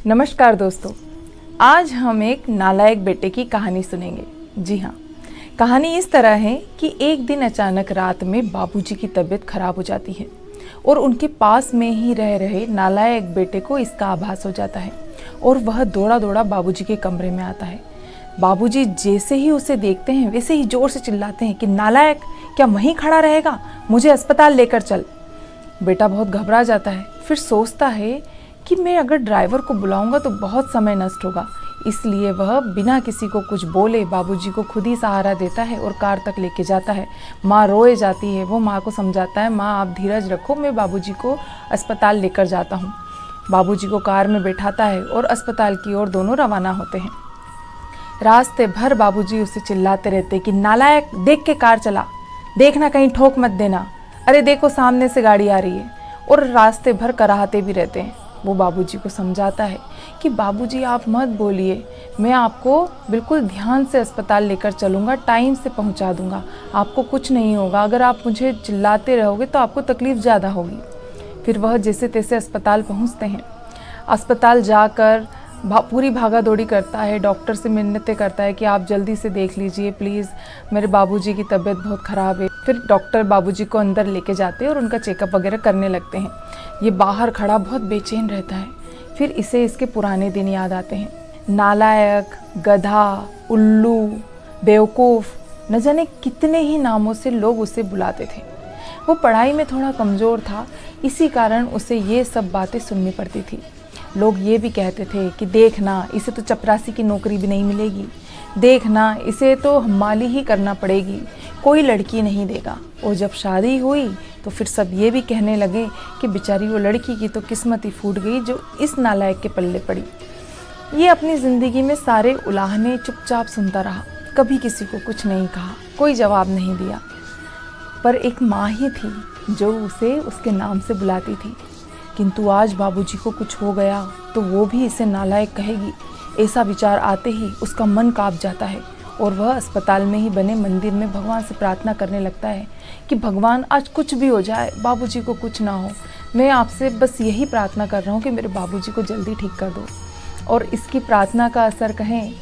नमस्कार दोस्तों, आज हम एक नालायक बेटे की कहानी सुनेंगे। जी हाँ, कहानी इस तरह है कि एक दिन अचानक रात में बाबूजी की तबीयत खराब हो जाती है और उनके पास में ही रह रहे नालायक बेटे को इसका आभास हो जाता है और वह दौड़ा दौड़ा बाबूजी के कमरे में आता है। बाबूजी जैसे ही उसे देखते हैं वैसे ही जोर से चिल्लाते हैं कि नालायक, क्या वहीं खड़ा रहेगा, मुझे अस्पताल लेकर चल। बेटा बहुत घबरा जाता है, फिर सोचता है कि मैं अगर ड्राइवर को बुलाऊंगा तो बहुत समय नष्ट होगा, इसलिए वह बिना किसी को कुछ बोले बाबूजी को खुद ही सहारा देता है और कार तक लेके जाता है। माँ रोए जाती है, वो माँ को समझाता है, माँ आप धीरज रखो, मैं बाबूजी को अस्पताल लेकर जाता हूँ। बाबूजी को कार में बैठाता है और अस्पताल की ओर दोनों रवाना होते हैं। रास्ते भर बाबूजी उसे चिल्लाते रहते कि नालायक, देख के कार चला, देखना कहीं ठोक मत देना, अरे देखो सामने से गाड़ी आ रही है, और रास्ते भर कराहते भी रहते हैं। वो बाबूजी को समझाता है कि बाबूजी आप मत बोलिए, मैं आपको बिल्कुल ध्यान से अस्पताल लेकर चलूँगा, टाइम से पहुँचा दूँगा, आपको कुछ नहीं होगा, अगर आप मुझे चिल्लाते रहोगे तो आपको तकलीफ़ ज़्यादा होगी। फिर वह जैसे तैसे अस्पताल पहुँचते हैं। अस्पताल जाकर पूरी भागा दौड़ी करता है, डॉक्टर से मिन्नतें करता है कि आप जल्दी से देख लीजिए प्लीज़, मेरे बाबूजी की तबीयत बहुत ख़राब है। फिर डॉक्टर बाबूजी को अंदर लेके जाते हैं और उनका चेकअप वगैरह करने लगते हैं। ये बाहर खड़ा बहुत बेचैन रहता है। फिर इसे इसके पुराने दिन याद आते हैं। नालायक, गधा, उल्लू, बेवकूफ़, न जाने कितने ही नामों से लोग उसे बुलाते थे। वो पढ़ाई में थोड़ा कमज़ोर था, इसी कारण उसे ये सब बातें सुननी पड़ती थी। लोग ये भी कहते थे कि देखना, इसे तो चपरासी की नौकरी भी नहीं मिलेगी, देखना इसे तो हमाली ही करना पड़ेगी, कोई लड़की नहीं देगा। और जब शादी हुई तो फिर सब ये भी कहने लगे कि बेचारी वो लड़की की तो किस्मत ही फूट गई जो इस नालायक के पल्ले पड़ी। ये अपनी ज़िंदगी में सारे उलाहने चुपचाप सुनता रहा, कभी किसी को कुछ नहीं कहा, कोई जवाब नहीं दिया। पर एक माँ ही थी जो उसे उसके नाम से बुलाती थी। किंतु आज बाबूजी को कुछ हो गया तो वो भी इसे नालायक कहेगी। ऐसा विचार आते ही उसका मन काँप जाता है और वह अस्पताल में ही बने मंदिर में भगवान से प्रार्थना करने लगता है कि भगवान आज कुछ भी हो जाए, बाबूजी को कुछ ना हो, मैं आपसे बस यही प्रार्थना कर रहा हूँ कि मेरे बाबूजी को जल्दी ठीक कर दो। और इसकी प्रार्थना का असर कहें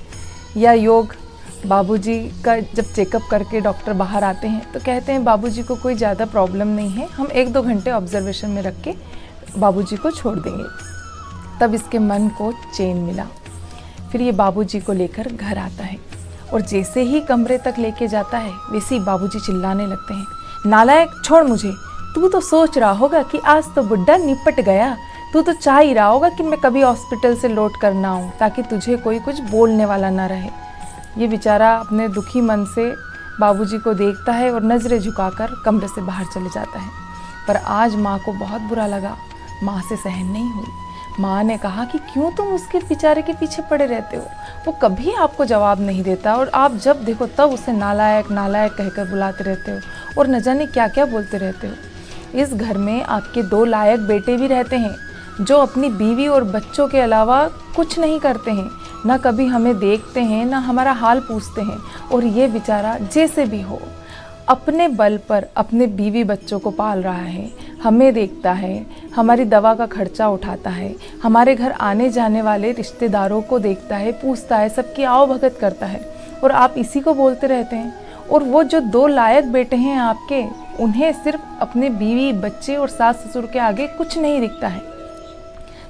या योग, बाबूजी का जब चेकअप करके डॉक्टर बाहर आते हैं तो कहते हैं बाबूजी को कोई ज़्यादा प्रॉब्लम नहीं है, हम 1-2 घंटे ऑब्जर्वेशन में रख के बाबूजी को छोड़ देंगे। तब इसके मन को चैन मिला। फिर ये बाबूजी को लेकर घर आता है और जैसे ही कमरे तक लेके जाता है वैसे ही बाबूजी चिल्लाने लगते हैं, नालायक छोड़ मुझे, तू तो सोच रहा होगा कि आज तो बुड्ढा निपट गया, तू तो चाह ही रहा होगा कि मैं कभी हॉस्पिटल से लौट कर ना आऊँ ताकि तुझे कोई कुछ बोलने वाला ना रहे। ये बेचारा अपने दुखी मन से बाबूजी को देखता है और नज़रें झुकाकर कमरे से बाहर चले जाता है। पर आज माँ को बहुत बुरा लगा, माँ से सहन नहीं हुई। माँ ने कहा कि क्यों तुम उसके बेचारे के पीछे पड़े रहते हो, वो कभी आपको जवाब नहीं देता और आप जब देखो तब उसे नालायक नालायक कहकर बुलाते रहते हो और न जाने क्या क्या बोलते रहते हो। इस घर में आपके 2 लायक बेटे भी रहते हैं जो अपनी बीवी और बच्चों के अलावा कुछ नहीं करते हैं, ना कभी हमें देखते हैं, ना हमारा हाल पूछते हैं। और ये बेचारा जैसे भी हो अपने बल पर अपने बीवी बच्चों को पाल रहा है, हमें देखता है, हमारी दवा का खर्चा उठाता है, हमारे घर आने जाने वाले रिश्तेदारों को देखता है, पूछता है, सबकी आओ भगत करता है, और आप इसी को बोलते रहते हैं। और वो जो 2 लायक बेटे हैं आपके, उन्हें सिर्फ अपने बीवी बच्चे और सास ससुर के आगे कुछ नहीं दिखता है।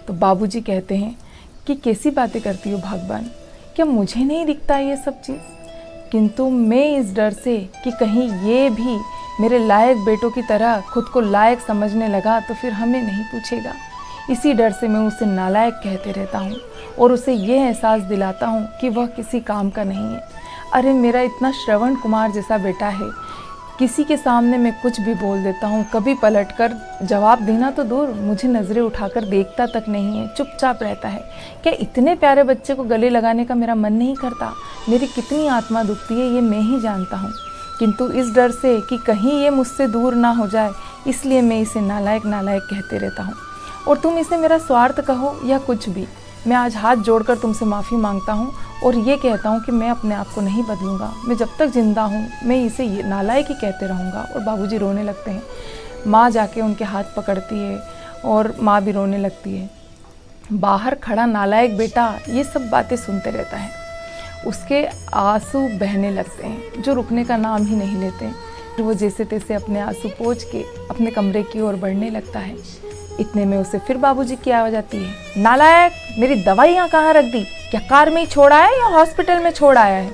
तो बाबूजी कहते हैं कि कैसी बातें करती हो भगवान, क्या मुझे नहीं दिखता ये सब चीज़? किंतु मैं इस डर से कि कहीं ये भी मेरे लायक बेटों की तरह खुद को लायक समझने लगा तो फिर हमें नहीं पूछेगा, इसी डर से मैं उसे नालायक कहते रहता हूँ और उसे ये एहसास दिलाता हूँ कि वह किसी काम का नहीं है। अरे मेरा इतना श्रवण कुमार जैसा बेटा है, किसी के सामने मैं कुछ भी बोल देता हूँ, कभी पलटकर जवाब देना तो दूर, मुझे नज़रें उठाकर देखता तक नहीं है, चुपचाप रहता है। क्या इतने प्यारे बच्चे को गले लगाने का मेरा मन नहीं करता? मेरी कितनी आत्मा दुखती है ये मैं ही जानता हूँ, किंतु इस डर से कि कहीं ये मुझसे दूर ना हो जाए इसलिए मैं इसे नालायक नालायक कहते रहता हूँ। और तुम इसे मेरा स्वार्थ कहो या कुछ भी, मैं आज हाथ जोड़कर तुमसे माफ़ी मांगता हूँ और ये कहता हूँ कि मैं अपने आप को नहीं बदलूँगा, मैं जब तक ज़िंदा हूँ मैं इसे ये नालायक ही कहते रहूँगा। और बाबूजी रोने लगते हैं। माँ जाके उनके हाथ पकड़ती है और माँ भी रोने लगती है। बाहर खड़ा नालायक बेटा ये सब बातें सुनते रहता है। उसके आंसू बहने लगते हैं जो रुकने का नाम ही नहीं लेते। फिर वो जैसे तैसे अपने आंसू पोंछ के अपने कमरे की ओर बढ़ने लगता है। इतने में उसे फिर बाबूजी की आवाज़ आती है, नालायक मेरी दवाइयाँ कहाँ रख दी? क्या कार में ही छोड़ आया या हॉस्पिटल में छोड़ आया है?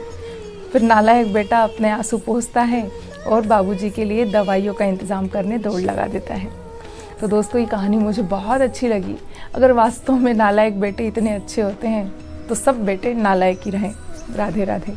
फिर नालायक बेटा अपने आंसू पोंछता है और बाबूजी के लिए दवाइयों का इंतज़ाम करने दौड़ लगा देता है। तो दोस्तों, ये कहानी मुझे बहुत अच्छी लगी। अगर वास्तव में नालायक बेटे इतने अच्छे होते हैं तो सब बेटे नालायक ही रहें। राधे राधे।